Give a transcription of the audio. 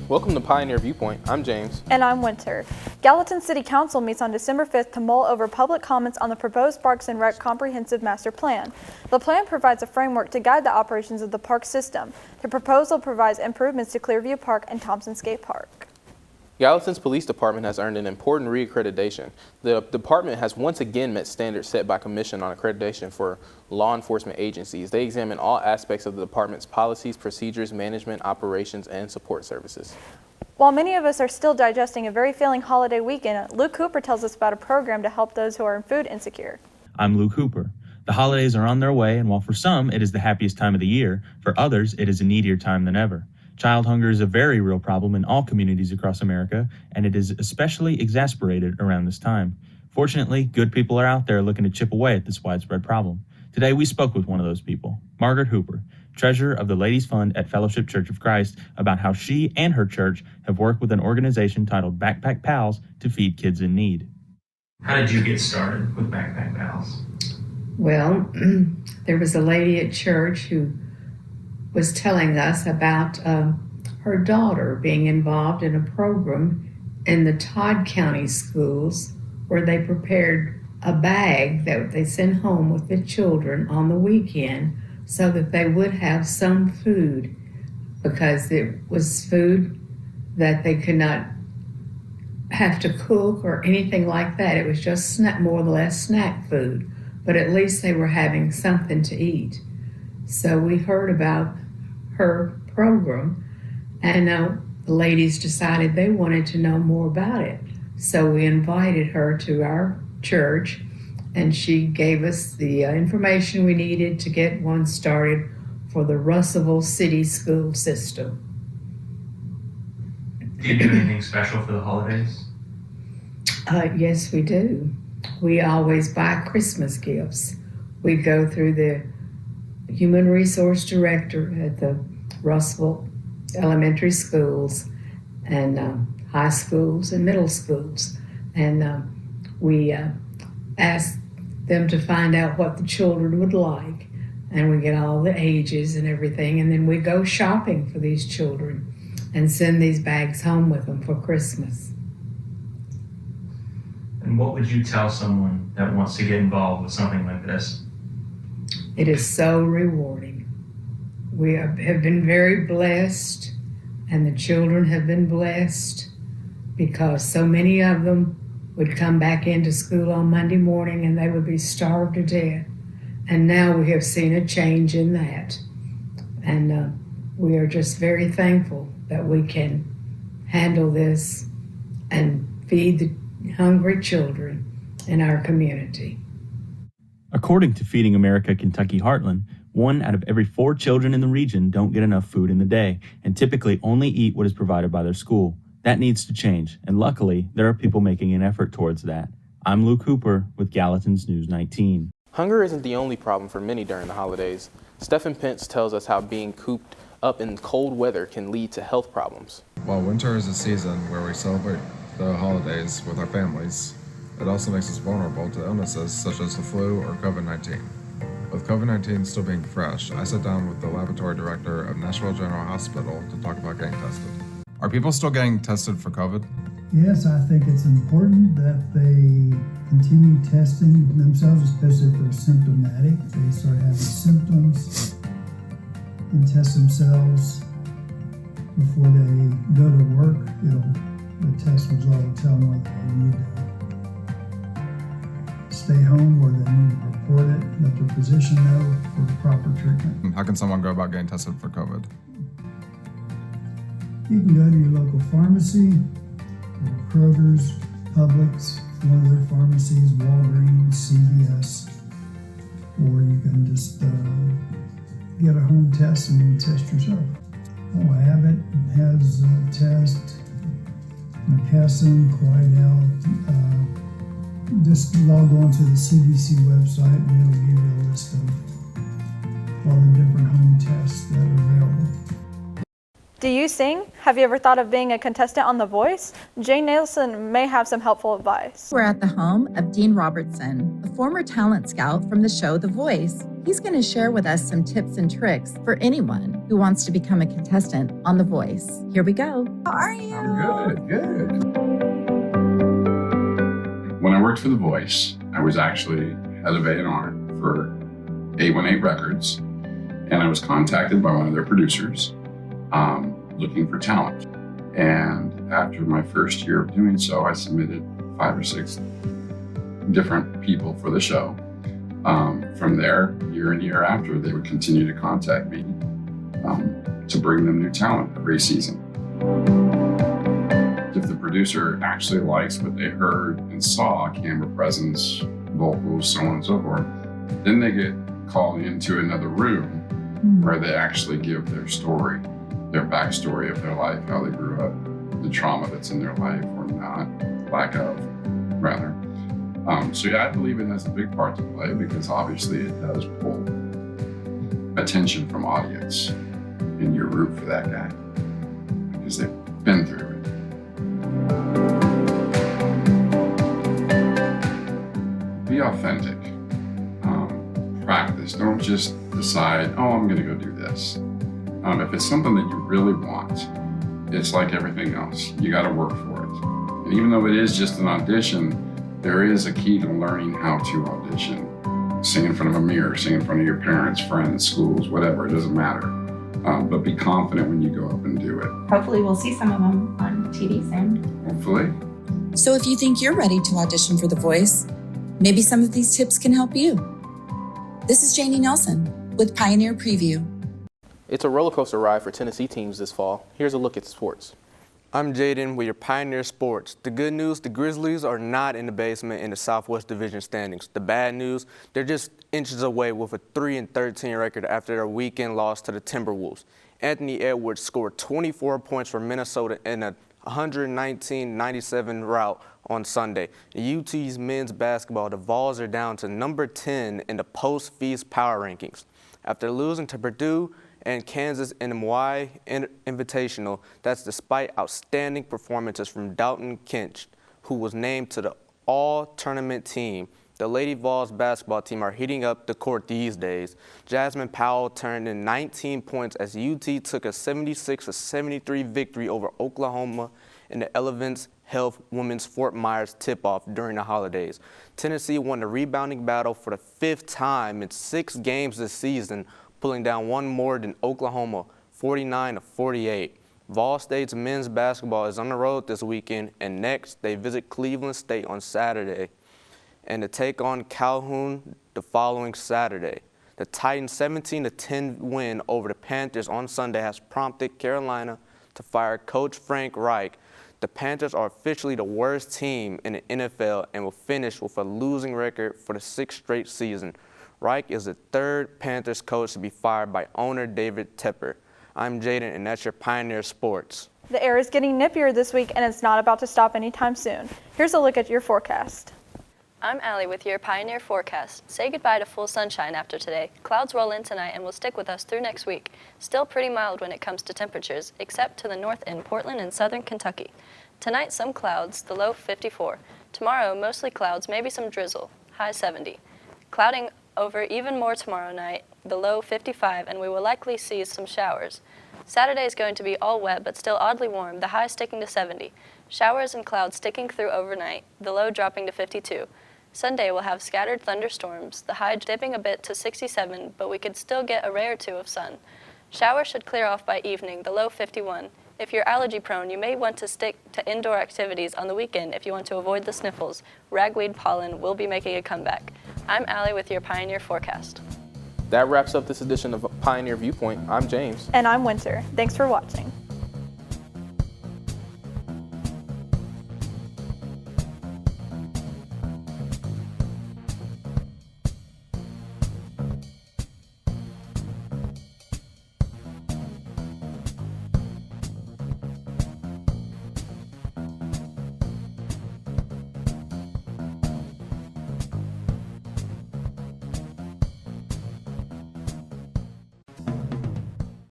Welcome to Pioneer Viewpoint. I'm James. And I'm Winter. Gallatin City Council meets on December 5th to mull over public comments on the proposed Parks and Rec Comprehensive Master Plan. The plan provides a framework to guide the operations of the park system. The proposal provides improvements to Clearview Park and Thompson Skate Park. Gallatin's police department has earned an important reaccreditation. The department has once again met standards set by Commission on Accreditation for law enforcement agencies. They examine all aspects of the department's policies, procedures, management, operations, and support services. While many of us are still digesting a very filling holiday weekend, Luke Cooper tells us about a program to help those who are food insecure. I'm Luke Cooper. The holidays are on their way, and while for some it is the happiest time of the year, for others it is a needier time than ever. Child hunger is a very real problem in all communities across America, and it is especially exacerbated around this time. Fortunately, good people are out there looking to chip away at this widespread problem. Today we spoke with one of those people, Margaret Hooper, treasurer of the Ladies Fund at Fellowship Church of Christ, about how she and her church have worked with an organization titled Backpack Pals to feed kids in need. How did you get started with Backpack Pals? Well, there was a lady at church who was telling us about her daughter being involved in a program in the Todd County schools where they prepared a bag that they sent home with the children on the weekend so that they would have some food, because it was food that they could not have to cook or anything like that. It was just more or less snack food, but at least they were having something to eat. So we heard about her program, and the ladies decided they wanted to know more about it. So we invited her to our church, and she gave us the information we needed to get one started for the Russellville City school system. Do you do anything special for the holidays? Yes, we do. We always buy Christmas gifts. We go through the Human Resource Director at the Russellville elementary schools and high schools and middle schools. And we ask them to find out what the children would like. And we get all the ages and everything. And then we go shopping for these children and send these bags home with them for Christmas. And what would you tell someone that wants to get involved with something like this? It is so rewarding. We have been very blessed, and the children have been blessed, because so many of them would come back into school on Monday morning and they would be starved to death. And now we have seen a change in that. And we are just very thankful that we can handle this and feed the hungry children in our community. According to Feeding America Kentucky Heartland, 1 out of every 4 children in the region don't get enough food in the day and typically only eat what is provided by their school. That needs to change, and luckily, there are people making an effort towards that. I'm Luke Cooper with Gallatin's News 19. Hunger isn't the only problem for many during the holidays. Stephen Pence tells us how being cooped up in cold weather can lead to health problems. While winter is a season where we celebrate the holidays with our families, it also makes us vulnerable to illnesses such as the flu or COVID-19. With COVID-19 still being fresh, I sat down with the laboratory director of Nashville General Hospital to talk about getting tested. Are people still getting tested for COVID? Yes, I think it's important that they continue testing themselves, especially if they're symptomatic. If they start having symptoms and test themselves before they go to work. The test result will tell them whether they need to stay home or they need to report it, let their physician know for the proper treatment. And how can someone go about getting tested for COVID? You can go to your local pharmacy, or Kroger's, Publix, one of their pharmacies, Walgreens, CVS, or you can just get a home test and test yourself. Abbott has a test, McKesson, Quidel. Just log on to the CDC website and it'll give you a list of all the different home tests that are available. Do you sing? Have you ever thought of being a contestant on The Voice? Jane Nielsen may have some helpful advice. We're at the home of Dean Robertson, a former talent scout from the show The Voice. He's going to share with us some tips and tricks for anyone who wants to become a contestant on The Voice. Here we go. How are you? I'm good. When I worked for The Voice, I was actually head of A&R for 818 Records, and I was contacted by one of their producers looking for talent. And after my first year of doing so, I submitted 5 or 6 different people for the show. From there, year and year after, they would continue to contact me to bring them new talent every season. If the producer actually likes what they heard and saw, camera presence, vocals, so on and so forth, then they get called into another room where they actually give their story, their backstory of their life, how they grew up, the trauma that's in their life or not, lack of, rather. So yeah, I believe it has a big part to play because obviously it does pull attention from audience, and you root for that guy because they've been through it. Be authentic. Practice. Don't just decide, oh, I'm going to go do this. If it's something that you really want, it's like everything else. You got to work for it. And even though it is just an audition, there is a key to learning how to audition. Sing in front of a mirror, sing in front of your parents, friends, schools, whatever, it doesn't matter. But be confident when you go up and do it. Hopefully we'll see some of them on TV soon. Hopefully. So if you think you're ready to audition for The Voice, maybe some of these tips can help you. This is Janie Nelson with Pioneer Preview. It's a roller coaster ride for Tennessee teams this fall. Here's a look at sports. I'm Jaden with your Pioneer Sports. The good news, the Grizzlies are not in the basement in the Southwest Division standings. The bad news, they're just inches away with a 3-13 record after their weekend loss to the Timberwolves. Anthony Edwards scored 24 points for Minnesota in a 119-97 rout on Sunday. The UT's men's basketball, the Vols are down to number 10 in the post-feast power rankings. After losing to Purdue and Kansas in the Mwy Invitational, that's despite outstanding performances from Dalton Kinch, who was named to the all-tournament team. The Lady Vols basketball team are heating up the court these days. Jasmine Powell turned in 19 points as UT took a 76-73 victory over Oklahoma in the Elevance Health Women's Fort Myers tip-off during the holidays. Tennessee won the rebounding battle for the 5th time in 6 games this season, pulling down one more than Oklahoma, 49-48. Vol State's men's basketball is on the road this weekend, and next they visit Cleveland State on Saturday and to take on Calhoun the following Saturday. The Titans' 17-10 win over the Panthers on Sunday has prompted Carolina to fire Coach Frank Reich. The Panthers are officially the worst team in the NFL and will finish with a losing record for the 6th straight season. Reich is the 3rd Panthers coach to be fired by owner David Tepper. I'm Jaden, and that's your Pioneer Sports. The air is getting nippier this week, and it's not about to stop anytime soon. Here's a look at your forecast. I'm Allie with your Pioneer forecast. Say goodbye to full sunshine after today. Clouds roll in tonight and will stick with us through next week. Still pretty mild when it comes to temperatures, except to the north in Portland and southern Kentucky. Tonight, some clouds, the low 54. Tomorrow, mostly clouds, maybe some drizzle, high 70. Clouding over even more tomorrow night, the low 55, and we will likely see some showers. Saturday is going to be all wet, but still oddly warm, the high sticking to 70. Showers and clouds sticking through overnight, the low dropping to 52. Sunday will have scattered thunderstorms, the high dipping a bit to 67, but we could still get a ray or two of sun. Showers should clear off by evening, the low 51. If you're allergy prone, you may want to stick to indoor activities on the weekend if you want to avoid the sniffles. Ragweed pollen will be making a comeback. I'm Allie with your Pioneer forecast. That wraps up this edition of Pioneer Viewpoint. I'm James. And I'm Winter. Thanks for watching.